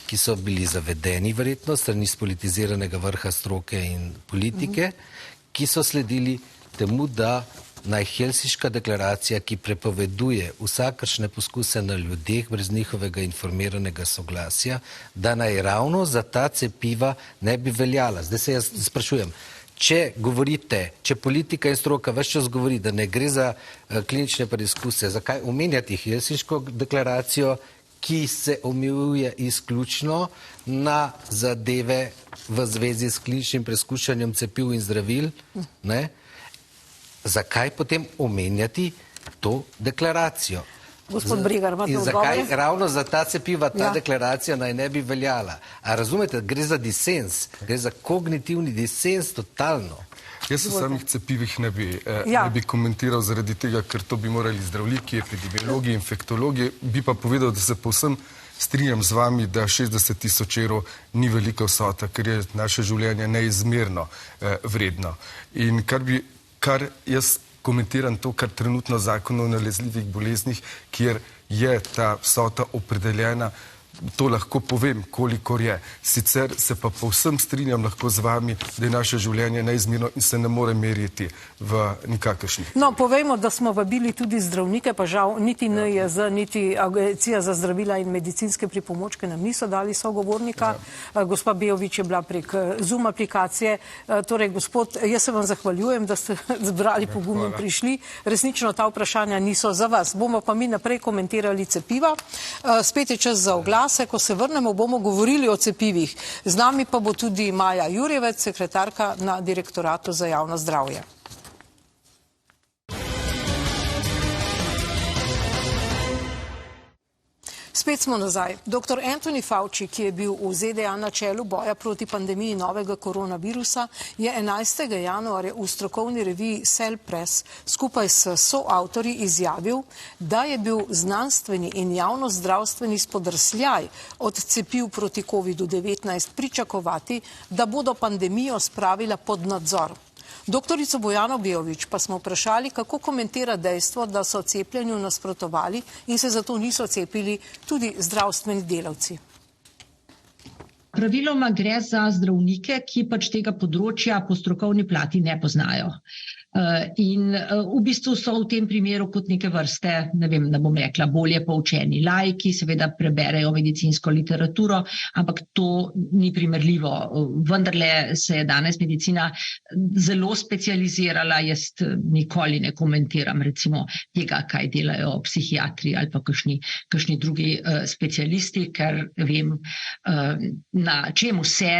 ki so bili zavedeni verjetno strani spolitiziranega vrha stroke in politike, ki so sledili temu, da naj Helsinška deklaracija, ki prepoveduje vsakršne poskuse na ljudeh brez njihovega informiranega soglasja, da naj ravno za ta cepiva ne bi veljala. Zdaj se jaz sprašujem, če politika in stroka ves čas govori, da ne gre za klinične preizkuse, zakaj omenjati Helsinško deklaracijo, ki se omejuje izključno na zadeve v zvezi s kliničnim preizkušanjem cepiv in zdravil, zakaj potem omenjati to deklaracijo? Gospod Brigar, imate odgovor? In zakaj ravno za ta cepiva ta deklaracija naj ne bi veljala? A razumete, gre za disens, gre za kognitivni disens totalno. Jaz o samih cepivih ne bi komentiral zaradi tega, ker to bi morali zdravniki, epidemiologi, infektologi. Bi pa povedal, da se povsem strinjam z vami, da 60 000 evrov ni velika vsota, ker je naše življenje neizmerno vredno. In kar jaz komentiram to, kar trenutno zakon o nalezljivih boleznih, kjer je ta vsota opredeljena, to lahko povem, kolikor je. Sicer se pa povsem strinjam lahko z vami, da je naše življenje neizmerno in se ne more meriti v nikakršnih. No, povejmo, da smo vabili tudi zdravnike, pa žal niti NIJZ, niti Agencija za zdravila in medicinske pripomočke nam niso dali sogovornika. Gospa Beović je bila prek Zoom aplikacije. Torej, gospod, jaz se vam zahvaljujem, da ste zbrali pogum in prišli. Resnično ta vprašanja niso za vas. Bomo pa mi naprej komentirali cepiva. Spet je čas za oglas. Ko se vrnemo, bomo govorili o cepivih. Z nami pa bo tudi Maja Jurjevec, sekretarka na Direktoratu za javno zdravje. Spet smo nazaj. Dr. Anthony Fauci, ki je bil v ZDA na čelu boja proti pandemiji novega koronavirusa, je 11. januarja v strokovni reviji Cell Press skupaj s soavtorji izjavil, da je bil znanstveni in javnozdravstveni spodrsljaj od cepiv proti COVID-19 pričakovati, da bodo pandemijo spravila pod nadzor. Doktorico Bojano Beović pa smo vprašali, kako komentira dejstvo, da so cepljenju nasprotovali in se zato niso cepili tudi zdravstveni delavci. Praviloma gre za zdravnike, ki pač tega področja po strokovni plati ne poznajo. In v bistvu so v tem primeru kot neke vrste, ne vem, da bom rekla, bolje poučeni laiki, seveda preberejo medicinsko literaturo, ampak to ni primerljivo. Vendarle se je danes medicina zelo specializirala, jaz nikoli ne komentiram recimo tega, kaj delajo psihiatri ali pa kakšni drugi specialisti, ker vem, na čem vse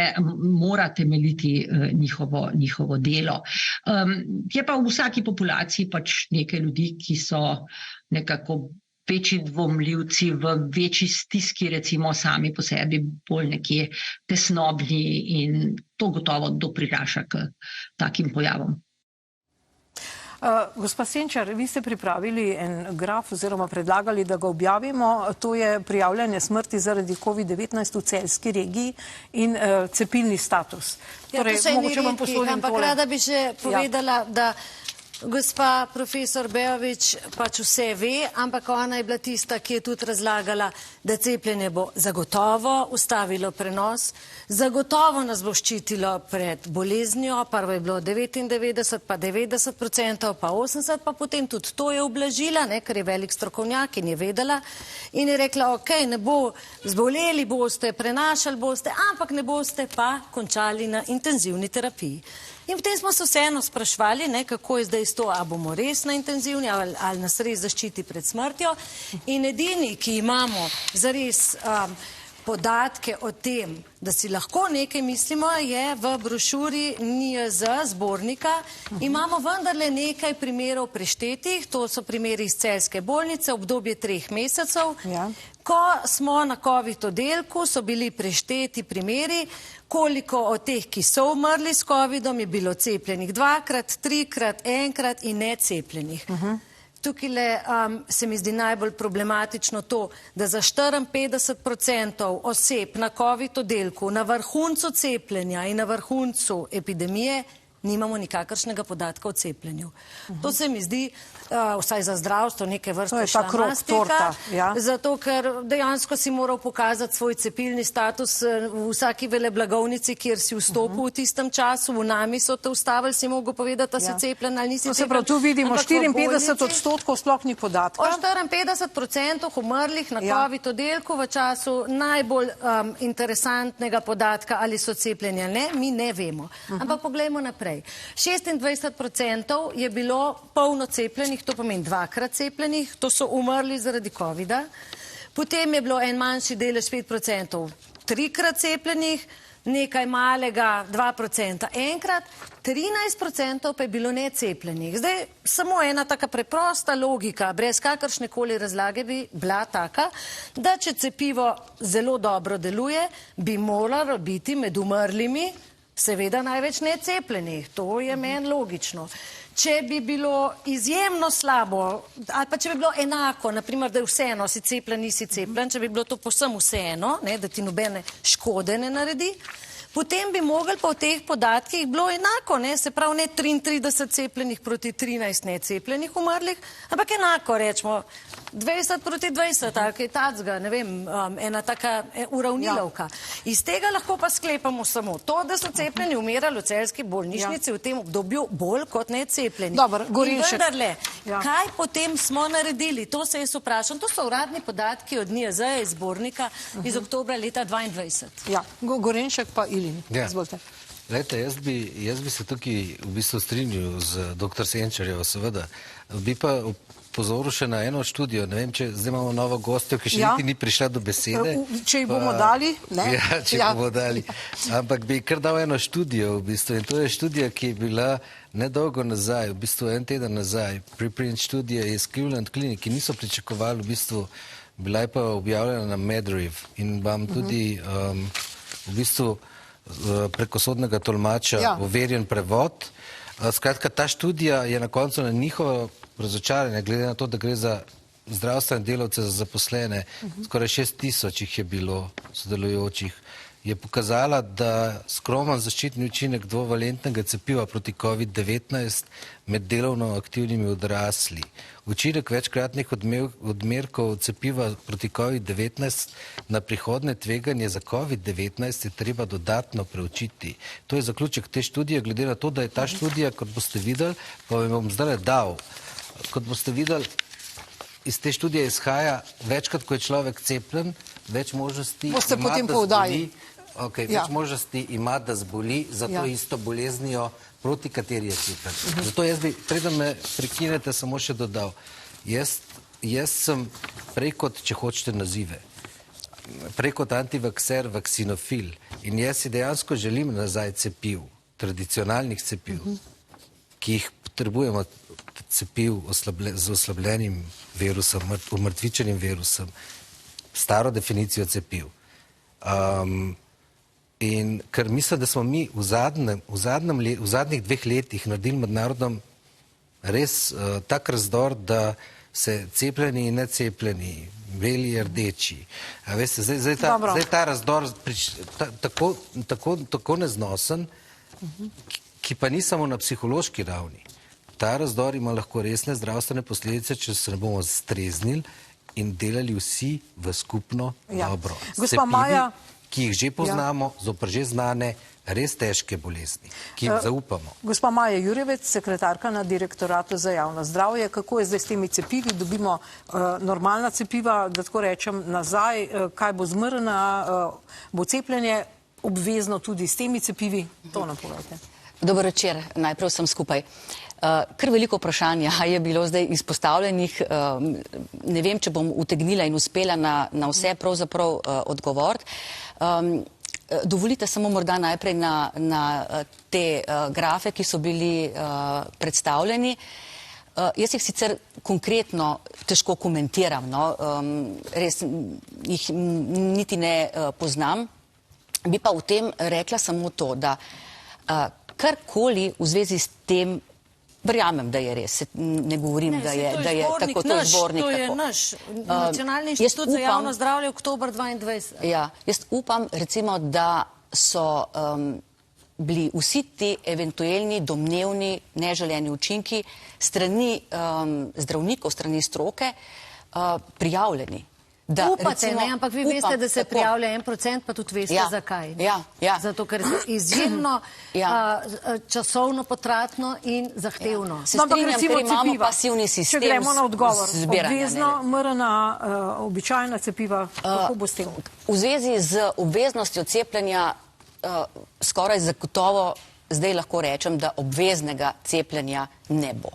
mora temeljiti njihovo delo. Je pa v vsaki populaciji pač nekaj ljudi, ki so nekako večji dvomljivci, v večji stiski, recimo sami po sebi bolj nekje tesnobni in to gotovo dopriraša k takim pojavom. Gospa Senčar, vi ste pripravili en graf oziroma predlagali, da ga objavimo. To je prijavljanje smrti zaradi COVID-19 v celjski regiji in cepilni status. Torej, mogoče vam poslodim tole. Ampak rada bi še povedala, da gospa profesor Beović pač vse ve, ampak ona je bila tista, ki je tudi razlagala, da cepljenje bo zagotovo ustavilo prenos, zagotovo nas bo ščitilo pred boleznijo, prvo je bilo 99, pa 90%, pa 80%, pa potem tudi to je ublažila, ker je velik strokovnjak in je vedela in je rekla, ok, ne bo zboleli boste, prenašali boste, ampak ne boste pa končali na intenzivni terapiji. In potem smo se vseeno sprašvali, kako je zdaj to, a bomo res na intenzivni ali nas res zaščiti pred smrtjo. In edini, ki imamo zares podatke o tem, da si lahko nekaj mislimo, je v brošuri NIJZ zbornika. Imamo vendarle nekaj primerov preštetih, to so primeri iz celjske bolnice, obdobje 3 mesecev. Ko smo na COVID oddelku, so bili prešteti primeri, koliko od teh, ki so umrli s COVID-om, je bilo cepljenih 2-krat, 3-krat, 1-krat in necepljenih. Tukaj se mi zdi najbolj problematično to, da za 54% oseb na COVID oddelku, na vrhuncu cepljenja in na vrhuncu epidemije, nimamo nikakršnega podatka o cepljenju. To se mi zdi, vsaj za zdravstvo, neke vrste šlamastika, zato ker dejansko si moral pokazati svoj cepilni status v vsaki veleblagovnici, kjer si vstopil v tistem času, v nami so te ustavili, si mogel povedati, da si cepljen ali nisi cepljen. To se pravi, tu vidimo 54% sploh ni podatka. O 54% umrlih na COVID oddelku v času najbolj interesantnega podatka, ali so cepljeni ali ne, mi ne vemo. Ampak poglejmo naprej. 26% je bilo polno cepljenih, to pomeni 2-krat cepljenih, to so umrli zaradi COVID-a. Potem je bilo en manjši delež 5% 3-krat cepljenih, nekaj malega 2% 1-krat, 13% pa je bilo necepljenih. Zdaj, samo ena taka preprosta logika, brez kakršnekoli razlage bi bila taka, da če cepivo zelo dobro deluje, bi moralo biti med umrlimi seveda največ necepljenih. To je meni logično. Če bi bilo izjemno slabo, ali pa če bi bilo enako, naprimer, da je vseeno, si cepljen, nisi cepljen, če bi bilo to povsem vseeno, da ti nobene škode ne naredi, potem bi mogli pa v teh podatkih bilo enako, se pravi ne 33 cepljenih proti 13 necepljenih umrlih, ampak enako rečemo 20 proti 20, ali kaj tacga, ne vem, ena taka uravnilovka. Iz tega lahko pa sklepamo samo to, da so cepljeni umirali v celjski bolnišnici v tem obdobju bolj kot necepljeni. In vendarle, kaj potem smo naredili? To se jaz vprašam. To so uradni podatki od NIJZ iz zbornika iz oktobra leta 2022. Ja, Gorenšek pa Ilin. Izvolite. Glejte, jaz bi se tukaj v bistvu strinjal z dr. Senčarjevo, seveda. Bi pa pozoril še na eno študijo, ne vem, če zdaj imamo novo gostjo, ki še niti ni prišla do besede. Če jih bomo dali, ne? Ja, če bomo dali. Ampak bi kar dal eno študijo, v bistvu, in to je študija, ki je bila nedolgo nazaj, v bistvu en teden nazaj, preprint študija iz Cleveland Clinic, ki niso pričakovali v bistvu bila je pa objavljena na Medriv in vam tudi v bistvu preko sodnega tolmača overjen prevod. Skratka, ta študija je na koncu na njihovo razočaranje, glede na to, da gre za zdravstvene delavce, za zaposlene, skoraj 6,000 jih je bilo sodelujočih, je pokazala, da skromen zaščitni učinek dvovalentnega cepiva proti COVID-19 med delovno aktivnimi odrasli. Učinek večkratnih odmerkov cepiva proti COVID-19 na prihodne tveganje za COVID-19 je treba dodatno preučiti. To je zaključek te študije, glede na to, da je ta študija, kot boste videli, pa vam bom zdaj dal, kot boste videli, iz te študije izhaja, večkrat, ko je človek cepljen, več možnosti ima, da zboli. Več možnosti ima, da zboli za to isto boleznijo, proti kateri je cepljen. Zato jaz bi, preden me prekinete, samo še dodal. Jaz sem prej kot, če hočete nazive, prej kot antivakser, vaksinofil. In jaz si dejansko želim nazaj cepiv, tradicionalnih cepiv, ki jih potrebujemo, cepiv z oslabljenim virusom, umrtvičenim virusom, staro definicijo cepiv. In ker mislim, da smo mi v zadnjih 2 letih naredili med narodom res tak razdor, da se cepljeni in necepljeni, beli in rdeči. A veste, zdaj ta razdor tako neznosen, ki pa ni samo na psihološki ravni. Ta razdor ima lahko resne zdravstvene posledice, če se ne bomo streznili in delali vsi v skupno dobro. Cepivi, ki jih že poznamo, zopr že znane, res težke bolezni, ki jim zaupamo. Gospa Maja Jurjevec, sekretarka na Direktoratu za javno zdravje, kako je zdaj s temi cepivi? Dobimo normalna cepiva, da tako rečem, nazaj, kaj bo z mRNA, bo cepljenje obvezno tudi s temi cepivi? To nam povejte. Dober večer, najprej vsem skupaj. Kar veliko vprašanja je bilo zdaj izpostavljenih. Ne vem, če bom utegnila in uspela na vse pravzaprav odgovoriti. Dovolite samo morda najprej na te grafe, ki so bili predstavljeni. Jaz jih sicer konkretno težko komentiram, res jih niti ne poznam. Bi pa v tem rekla samo to, da karkoli v zvezi s tem verjamem, da je res. Ne govorim, da je tako to zbornik. To je naš Nacionalni inštitut za javno zdravje, oktober 2022. Ja, jaz upam, recimo, da so bili vsi ti eventualni, domnevni, neželeni učinki strani zdravnikov, strani stroke prijavljeni. Upate, ne, ampak vi veste, da se prijavlja 1%, pa tudi veste zakaj. Zato, ker je izjemno časovno potratno in zahtevno. Se strinjam, ker imamo pasivni sistem. Če gremo na odgovor, obvezno mRNA, običajna cepiva, kako bo s tem? V zvezi z obveznostjo cepljenja skoraj zagotovo zdaj lahko rečem, da obveznega cepljenja ne bo.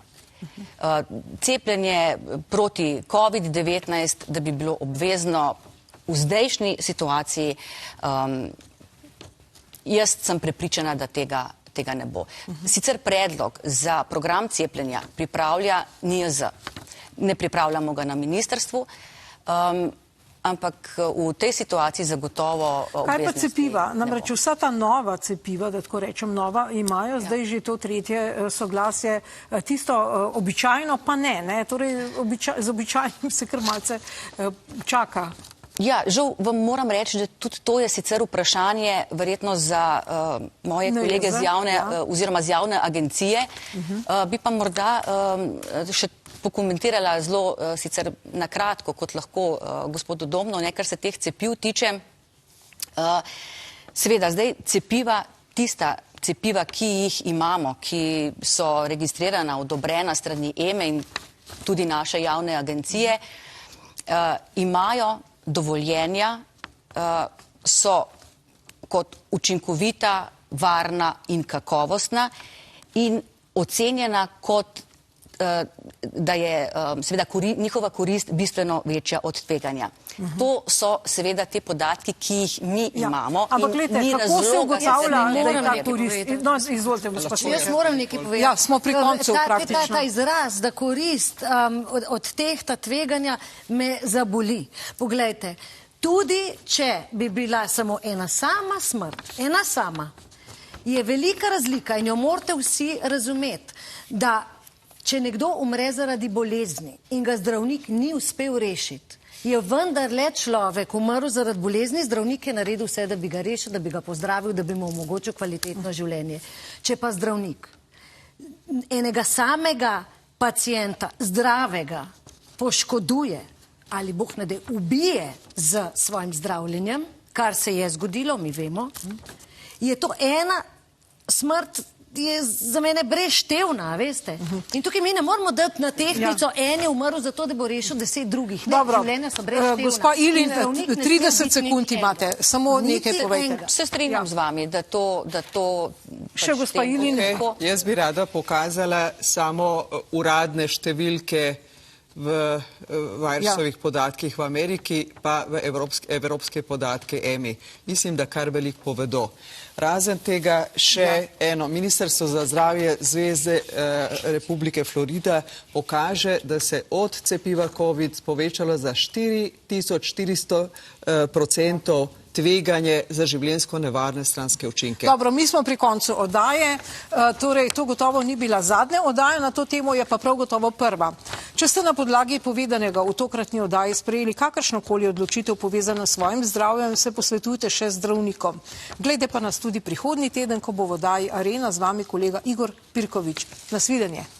Cepljenje proti COVID-19, da bi bilo obvezno v zdajšnji situaciji, jaz sem prepričana, da tega ne bo. Sicer predlog za program cepljenja pripravlja NIJZ. Ne pripravljamo ga na ministrstvu, ampak v tej situaciji zagotovo obveznosti. Kaj pa cepiva? Namreč vsa ta nova cepiva, da tako rečem nova, imajo zdaj že to tretje soglasje, tisto običajno pa ne. Torej z običajnim se kar malce čaka. Ja, žal vam moram reči, da tudi to je sicer vprašanje verjetno za moje kolege z javne oziroma z javne agencije. Bi pa morda še pokomentirala zelo sicer nakratko, kot lahko gospodu Domno, kar se teh cepiv tiče. Seveda, zdaj cepiva, tista cepiva, ki jih imamo, ki so registrirana, odobrena strani EME in tudi naše javne agencije, imajo dovoljenja, so kot učinkovita, varna in kakovostna in ocenjena kot da je seveda njihova korist bistveno večja od tveganja. To so seveda te podatki, ki jih mi imamo. Ampak gledajte, kako se ugotavlja, da je ta korist? No, izvolite, gospod. Jaz moram nekaj povedati. Ja, smo pri koncu praktično. Ta izraz, da korist od tehta tveganja me zaboli. Poglejte, tudi če bi bila samo ena sama smrt, ena sama, je velika razlika in jo morate vsi razumeti, da če nekdo umre zaradi bolezni in ga zdravnik ni uspel rešiti, je vendarle človek umrl zaradi bolezni, zdravnik je naredil vse, da bi ga rešil, da bi ga pozdravil, da bi mu omogočil kvalitetno življenje. Če pa zdravnik enega samega pacienta, zdravega, poškoduje ali Bog ne daj, ubije z svojim zdravljenjem, kar se je zgodilo, mi vemo, je to ena smrt, je za mene breštevna, veste. In tukaj mi ne moramo dati na tehtnico, en je umrl zato, da bo rešil 10 drugih. Ne, življenja so breštevna. Gospa Ilin, 30 sekund imate, samo nekaj povejte. Se strinjam z vami, da to Še gospa Ilin. Jaz bi rada pokazala samo uradne številke v Virusovih podatkih v Ameriki, pa v evropske podatke EMI. Mislim, da kar veliko povedo. Razen tega še eno. Ministrstvo za zdravje Zvezde Republike Florida pokaže, da se od cepiva COVID povečalo za 4400% tveganje za življenjsko nevarne stranske učinke. Dobro, mi smo pri koncu oddaje, torej to gotovo ni bila zadnja oddaja na to temo, je pa prav gotovo prva. Če ste na podlagi povedanega v tokratni oddaji sprejeli kakršnokoli odločitev povezano s svojim zdravjem, se posvetujte še z zdravnikom. Glejte pa nas tudi prihodnji teden, ko bo v oddaji Arena z vami kolega Igor Pirkovič. Nasvidenje.